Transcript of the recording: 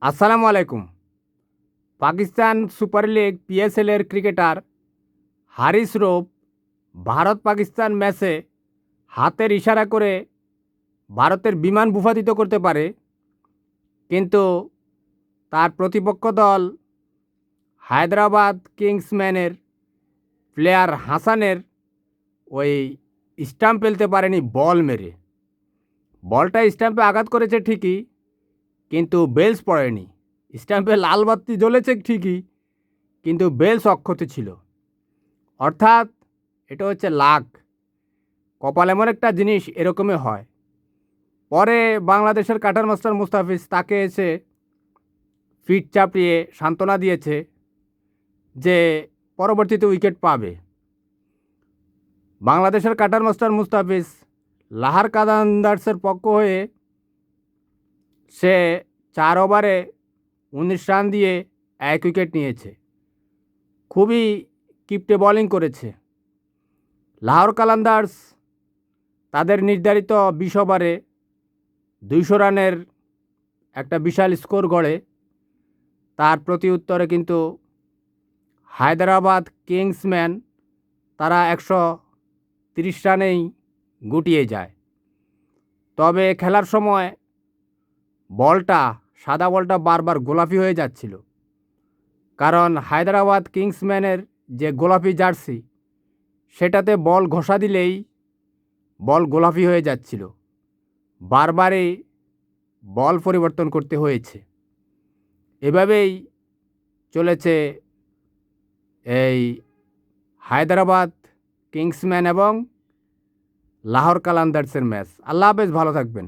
আসসালামু আলাইকুম। Pakistan super league পিএসএলের cricketer হারিস রৌফ ভারত পাকিস্তান ম্যাচে হাতের ইশারা করে ভারতের বিমান ভূপাতিত করতে পারে, কিন্তু তার প্রতিপক্ষ দল হায়দ্রাবাদ কিংসম্যানের প্লেয়ার হাসানের ওই স্টাম্প ফেলতে পারেনি বল মেরে। বলটা স্টাম্পে আঘাত করেছে ঠিকই, কিন্তু বেলস পড়েনি। স্টাম্পে লাল বাতি জ্বলেছে ঠিকই, কিন্তু বেলস অক্ষত ছিল। অর্থাৎ এটা হচ্ছে লাক। কপাল এমন একটা জিনিস, এরকমই হয়। পরে বাংলাদেশের কাটার মাস্টার মুস্তাফিজ তাকে এসে ফিট চাপড়িয়ে সান্ত্বনা দিয়েছে যে পরবর্তীতে উইকেট পাবে। বাংলাদেশের কাটার মাস্টার মুস্তাফিজ লাহার কাদান্দার্সের পক্ষ হয়ে সে 4 ওভারে 19 রান দিয়ে 1 উইকেট নিয়েছে। খুবই কিপ্টে বোলিং করেছে। লাহোর কালান্দার্স তাদের নির্ধারিত 20 ওভারে 200 রানের একটা বিশাল স্কোর গড়ে। তার প্রতি উত্তরে কিন্তু হায়দ্রাবাদ কিংসম্যান তারা 130 রানেই গুটিয়ে যায়। তবে খেলার সময় সাদা বলটা বারবার গোলাপি হয়ে যাচ্ছিল, কারণ হায়দ্রাবাদ কিংসম্যানের যে গোলাপি জার্সি, সেটাতে বল ঘষা দিলেই বল গোলাপি হয়ে যাচ্ছিল। বারবারই বল পরিবর্তন করতে হয়েছে। এভাবেই চলেছে এই হায়দ্রাবাদ কিংসম্যান এবং লাহোর কালান্দার্সের ম্যাচ। আল্লাহ হাফেজ, ভালো থাকবেন।